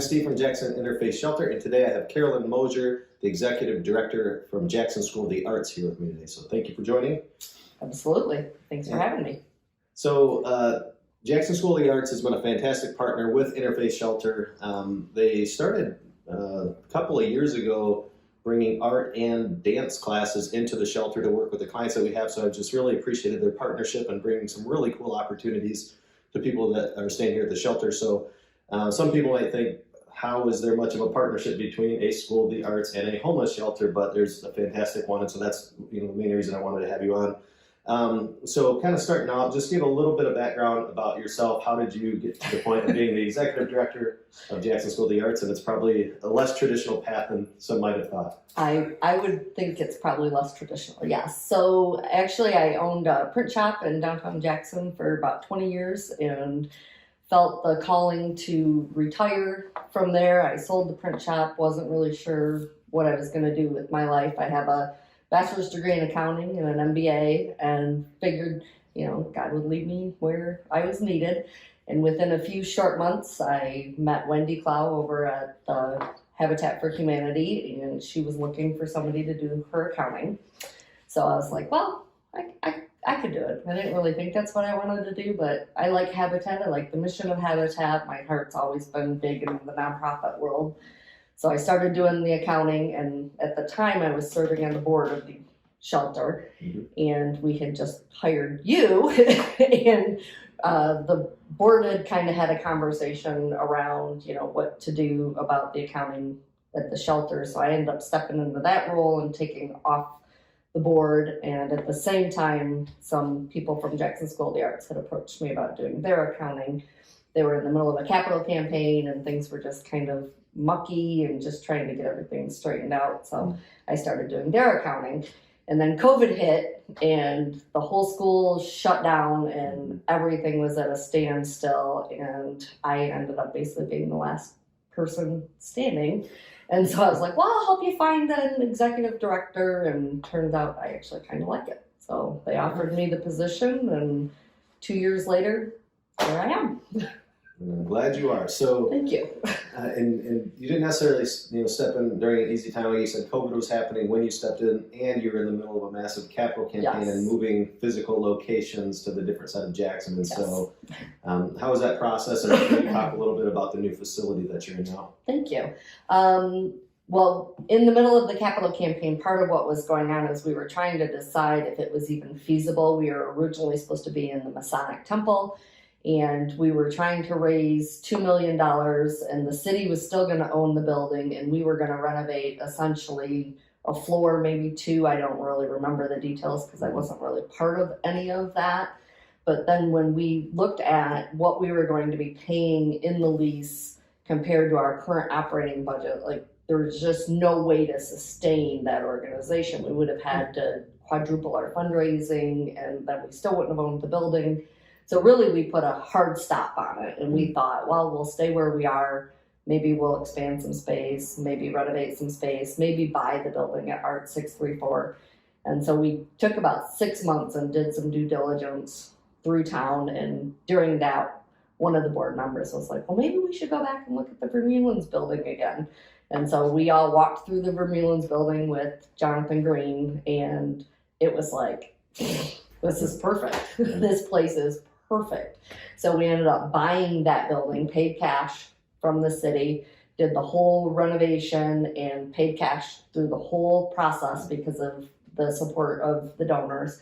Steve from Jackson Interfaith Shelter, and today I have Carolyn Mosier, the Executive Director from Jackson School of the Arts, here with me today. So thank you for joining. Absolutely. Thanks for having me. So Jackson School of the Arts has been a fantastic partner with Interfaith Shelter. They started a couple of years ago bringing art and dance classes into the shelter to work with the clients that we have. So I've just really appreciated their partnership and bringing some really cool opportunities to people that are staying here at the shelter. So some people might think, how is there much of a partnership between a School of the Arts and a homeless shelter? But there's a fantastic one, and so that's the main reason I wanted to have you on. So kind of starting out, just give a little bit of background about yourself. How did you get to the point of being the Executive Director of Jackson School of the Arts? And it's probably a less traditional path than some might have thought. I would think it's probably less traditional, yes. So actually I owned a print shop in downtown Jackson for about 20 years and felt the calling to retire from there. I sold the print shop, wasn't really sure what I was going to do with my life. I have a bachelor's degree in accounting and an MBA, and figured, God would lead me where I was needed. And within a few short months, I met Wendy Clow over at the Habitat for Humanity, and she was looking for somebody to do her accounting. So I was like, well, I could do it. I didn't really think that's what I wanted to do, but I like Habitat. I like the mission of Habitat. My heart's always been big in the nonprofit world. So I started doing the accounting, and at the time I was serving on the board of the shelter, and we had just hired you, and the board had kind of had a conversation around, what to do about the accounting at the shelter. So I ended up stepping into that role and taking off the board, and at the same time, some people from Jackson School of the Arts had approached me about doing their accounting. They were in the middle of a capital campaign, and things were just kind of mucky and just trying to get everything straightened out. So I started doing their accounting, and then COVID hit and the whole school shut down and everything was at a standstill, and I ended up basically being the last person standing. And so I was like, well, I'll help you find an executive director, and turns out I actually kind of like it. So they offered me the position, and 2 years later, here I am. I'm glad you are. So thank you. And you didn't necessarily, step in during an easy time. Like you said, COVID was happening when you stepped in, and you were in the middle of a massive capital campaign and moving physical locations to the different side of Jackson. And so, how was that process? And can you talk a little bit about the new facility that you're in now? Thank you. Well, in the middle of the capital campaign, part of what was going on is we were trying to decide if it was even feasible. We were originally supposed to be in the Masonic Temple, and we were trying to raise $2 million, and the city was still going to own the building, and we were going to renovate essentially a floor, maybe two. I don't really remember the details because I wasn't really part of any of that. But then when we looked at what we were going to be paying in the lease compared to our current operating budget, there was just no way to sustain that organization. We would have had to quadruple our fundraising, and then we still wouldn't have owned the building. So really, we put a hard stop on it, and we thought, well, we'll stay where we are. Maybe we'll expand some space, maybe renovate some space, maybe buy the building at Art 634. And so we took about 6 months and did some due diligence through town. And during that, one of the board members was like, well, maybe we should go back and look at the Vermeulens building again. And so we all walked through the Vermeulens building with Jonathan Green, and it was like, this is perfect. This place is perfect. So we ended up buying that building, paid cash from the city, did the whole renovation, and paid cash through the whole process because of the support of the donors.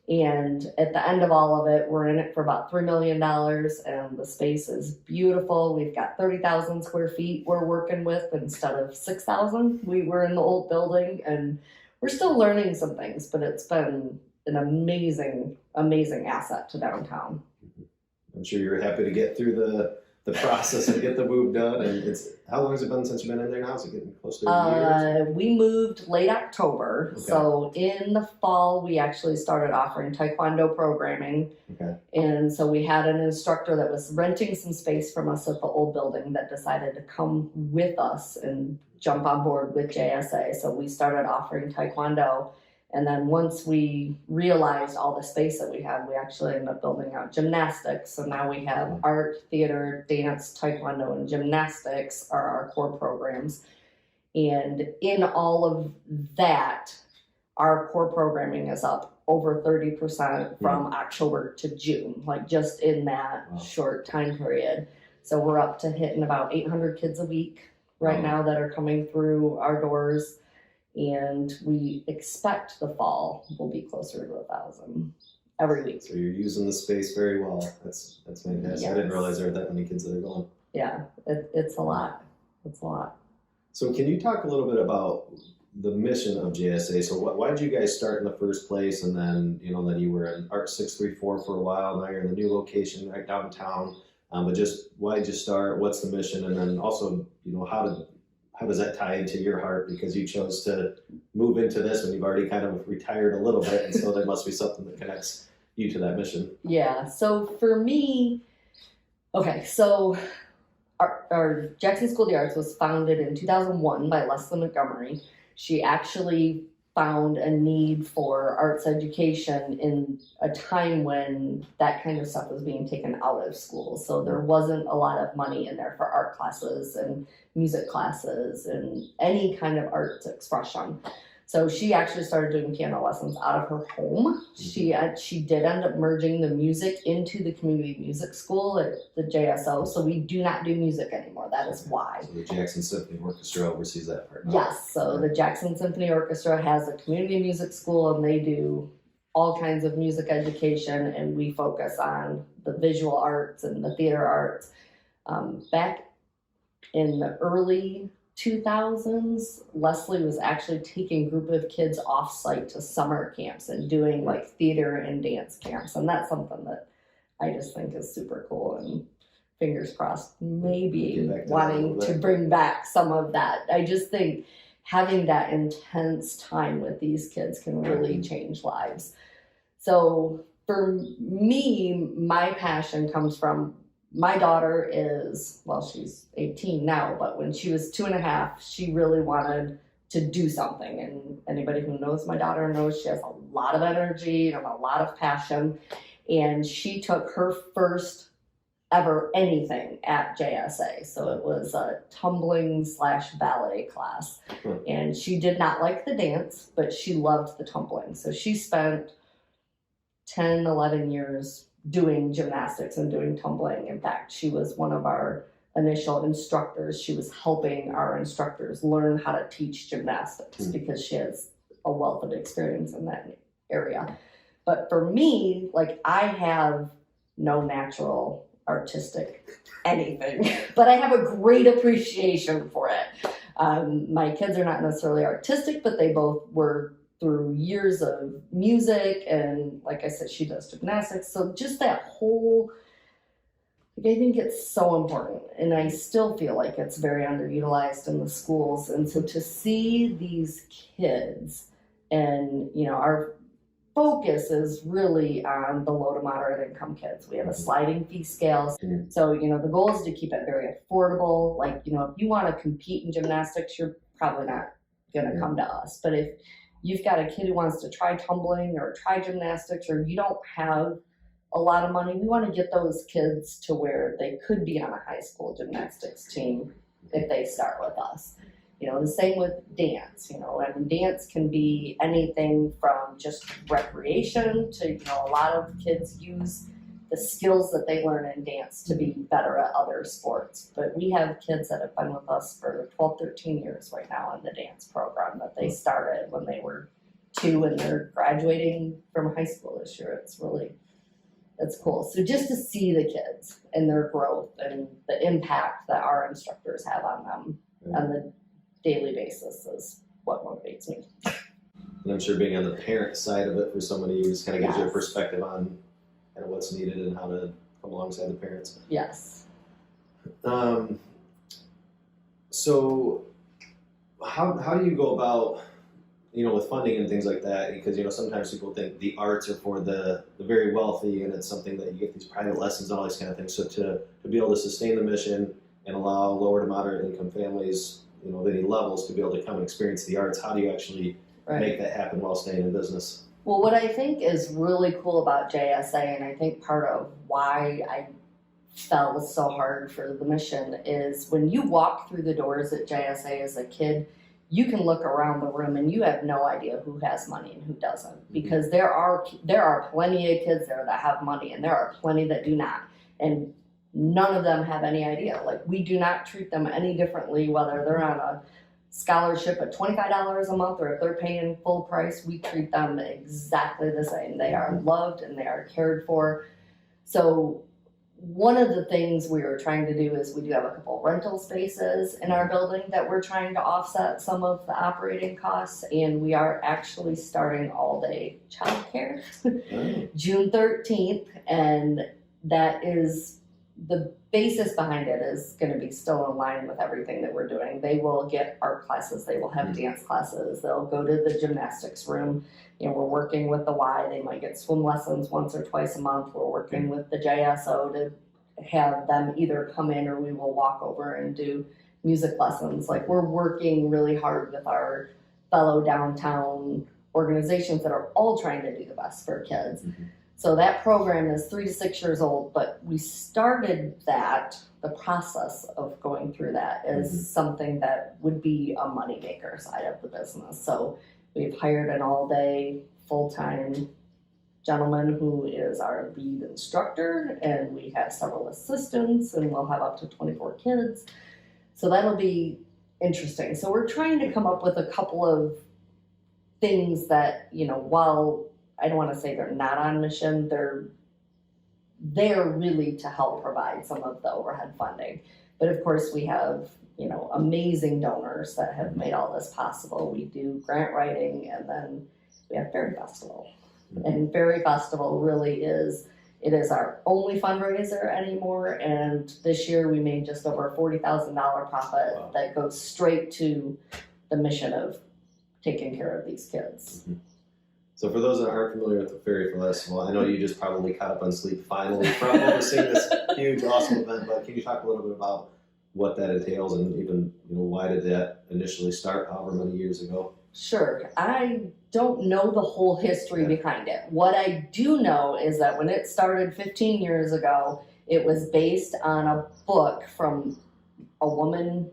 And at the end of all of it, we're in it for about $3 million, and the space is beautiful. We've got 30,000 square feet we're working with instead of 6,000. We were in the old building, and we're still learning some things, but it's been an amazing, amazing asset to downtown. I'm sure you're happy to get through the process and get the move done. And how long has it been since you've been in there now? Is it getting close to a year? We moved late October. Okay. So in the fall, we actually started offering Taekwondo programming. Okay. And so we had an instructor that was renting some space from us at the old building that decided to come with us and jump on board with JSA. So we started offering Taekwondo And then once we realized all the space that we had, we actually ended up building out gymnastics. So now we have art, theater, dance, taekwondo, and gymnastics are our core programs. And in all of that, our core programming is up over 30% from October to June, like just in that short time period. So we're up to hitting about 800 kids a week right now that are coming through our doors. And we expect the fall will be closer to 1,000 every week. So you're using the space very well. That's fantastic. Yes. I didn't realize there were that many kids that are going. Yeah, it's a lot. It's a lot. So can you talk a little bit about the mission of JSA? So why did you guys start in the first place? And then, then you were in Art 634 for a while. Now you're in the new location right downtown. But just why did you start? What's the mission? And then also, how does that tie into your heart? Because you chose to move into this when you've already kind of retired a little bit. And so there must be something that connects you to that mission. Yeah. So for me, okay, so our Jackson School of the Arts was founded in 2001 by Leslie Montgomery. She actually found a need for arts education in a time when that kind of stuff was being taken out of schools. So there wasn't a lot of money in there for art classes and music classes and any kind of arts expression. So she actually started doing piano lessons out of her home. She did end up merging the music into the community music school at the JSO. So we do not do music anymore. That is why. So the Jackson Symphony Orchestra oversees that part. Yes. So the Jackson Symphony Orchestra has a community music school, and they do all kinds of music education, and we focus on the visual arts and the theater arts. Back in the early 2000s, Leslie was actually taking a group of kids off-site to summer camps and doing like theater and dance camps. And that's something that I just think is super cool, and fingers crossed, maybe wanting to bring back some of that. I just think having that intense time with these kids can really change lives. So for me, my passion comes from my daughter is, well, she's 18 now, but when she was 2.5, she really wanted to do something. And anybody who knows my daughter knows she has a lot of energy and a lot of passion. And she took her first ever anything at JSA. So it was a tumbling/ballet class. And she did not like the dance, but she loved the tumbling. So she spent 10, 11 years doing gymnastics and doing tumbling. In fact, she was one of our initial instructors. She was helping our instructors learn how to teach gymnastics because she has a wealth of experience in that area. But for me, like, I have no natural artistic anything, but I have a great appreciation for it. My kids are not necessarily artistic, but they both were through years of music, and like I said, she does gymnastics. So just that whole, I think it's so important, and I still feel like it's very underutilized in the schools. And so to see these kids, and our focus is really on the low to moderate income kids. We have a sliding fee scale. So, the goal is to keep it very affordable. Like, if you want to compete in gymnastics, you're probably not going to come to us. But if you've got a kid who wants to try tumbling or try gymnastics, or you don't have a lot of money, we want to get those kids to where they could be on a high school gymnastics team if they start with us. The same with dance, and dance can be anything from just recreation to, a lot of kids use the skills that they learn in dance to be better at other sports. But we have kids that have been with us for 12, 13 years right now in the dance program that they started when they were 2, and they're graduating from high school this year. It's cool. So just to see the kids and their growth and the impact that our instructors have on them on the daily basis is what motivates me. And I'm sure being on the parent side of it for so many years kind of gives you a perspective on kind of what's needed and how to come alongside the parents. Yes. So how do you go about, with funding and things like that? Because, sometimes people think the arts are for the very wealthy, and it's something that you get these private lessons and all these kind of things. So to be able to sustain the mission and allow lower to moderate income families, of any levels to be able to come and experience the arts, how do you actually Right. make that happen while staying in business. Well, what I think is really cool about JSA, and I think part of why I fell so hard for the mission, is when you walk through the doors at JSA as a kid, you can look around the room and you have no idea who has money and who doesn't, because there are plenty of kids there that have money and there are plenty that do not, and none of them have any idea. Like, we do not treat them any differently whether they're on a scholarship at $25 a month or if they're paying full price. We treat them exactly the same. They are loved and they are cared for. So one of the things we are trying to do is we do have a couple rental spaces in our building that we're trying to offset some of the operating costs, and we are actually starting all-day childcare June 13th, and that is, the basis behind it is going to be still in line with everything that we're doing. They will get art classes, they will have dance classes, they'll go to the gymnastics room. You know, we're working with the Y, they might get swim lessons once or twice a month. We're working with the JSO to have them either come in or we will walk over and do music lessons. Like, we're working really hard with our fellow downtown organizations that are all trying to do the best for kids. So that program is 3 to 6 years old, but we started that, the process of going through that is something that would be a moneymaker side of the business. So we've hired an all-day, full-time gentleman who is our lead instructor, and we have several assistants, and we'll have up to 24 kids. So that'll be interesting. So we're trying to come up with a couple of things that, you know, while I don't want to say they're not on mission, they're really to help provide some of the overhead funding. But of course, we have, you know, amazing donors that have made all this possible. We do grant writing, and then we have Fairy Festival. And Fairy Festival really is, it is our only fundraiser anymore. And this year we made just over a $40,000 profit that goes straight to the mission of taking care of these kids. So for those that aren't familiar with the Fairy Festival, I know you just probably caught up on sleep finally from overseeing this huge, awesome event, but can you talk a little bit about what that entails, and even, you know, why did that initially start however many years ago? Sure. I don't know the whole history behind it. What I do know is that when it started 15 years ago, it was based on a book from a woman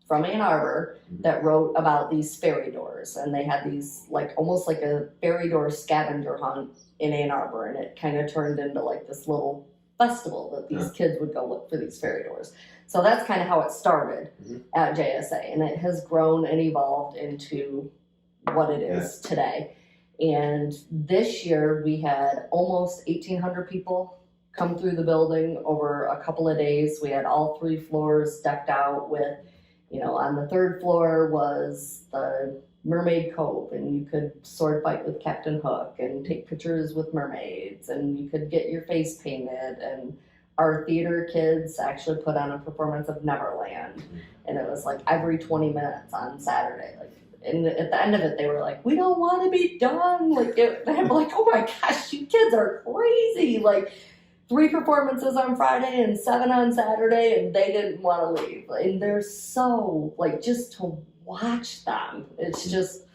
from Ann Arbor that wrote about these fairy doors, and they had these, like, almost like a fairy door scavenger hunt in Ann Arbor, and it kind of turned into like this little festival that these kids would go look for these fairy doors. So that's kind of how it started at JSA, and it has grown and evolved into what it is today. And this year we had almost 1,800 people come through the building over a couple of days. We had all 3 floors decked out with, you know, on the 3rd floor was the Mermaid Cove, and you could sword fight with Captain Hook and take pictures with mermaids, and you could get your face painted. And our theater kids actually put on a performance of Neverland, and it was like every 20 minutes on Saturday. Like, and at the end of it, they were like, "We don't want to be done." Like, I'm like, "Oh my gosh, you kids are crazy!" Like, 3 performances on Friday and 7 on Saturday, and they didn't want to leave. And they're so, like, just to watch them, it's just,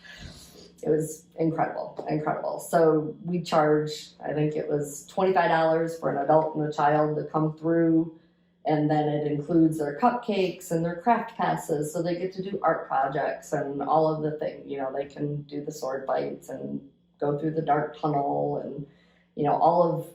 it was incredible. So we charge, I think it was $25 for an adult and a child to come through, and then it includes their cupcakes and their craft passes, so they get to do art projects and all of the things. You know, they can do the sword fights and go through the dark tunnel, and, you know, all of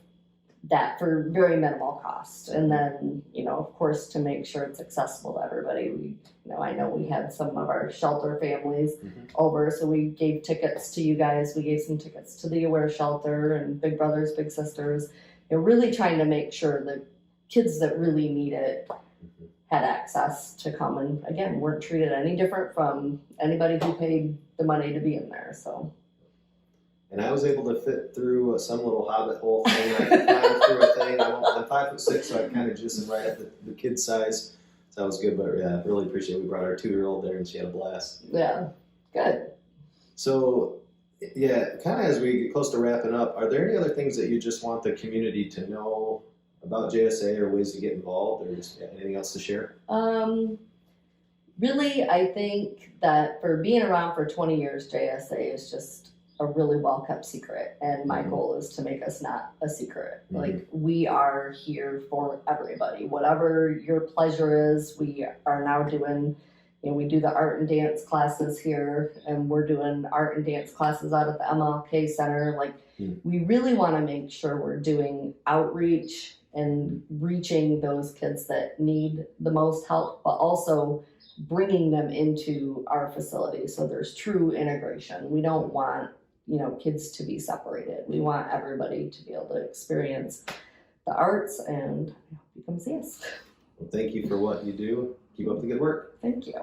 that for very minimal cost. And then, you know, of course, to make sure it's accessible to everybody, we, you know, I know we had some of our shelter families over, so we gave tickets to you guys. We gave some tickets to the Aware Shelter and Big Brothers Big Sisters. You're really trying to make sure that kids that really need it had access to come, and again, weren't treated any different from anybody who paid the money to be in there. So. And I was able to fit through some little hobbit hole thing. I could climb through a thing. I'm 5'6", so I kind of just am right at the kid size. So that was good. But yeah, I really appreciate it. We brought our 2-year-old there, and she had a blast. Yeah, good. So yeah, kind of as we get close to wrapping up, are there any other things that you just want the community to know about JSA, or ways to get involved, or just anything else to share? really, I think that for being around for 20 years, JSA is just a really well kept secret. And my goal is to make us not a secret. Like, we are here for everybody. Whatever your pleasure is, we are now doing, we do the art and dance classes here, and we're doing art and dance classes out at the MLK Center. Like, we really want to make sure we're doing outreach and reaching those kids that need the most help, but also bringing them into our facility so there's true integration. We don't want kids to be separated. We want everybody to be able to experience the arts, and I hope you come see us. Well, thank you for what you do. Keep up the good work. Thank you.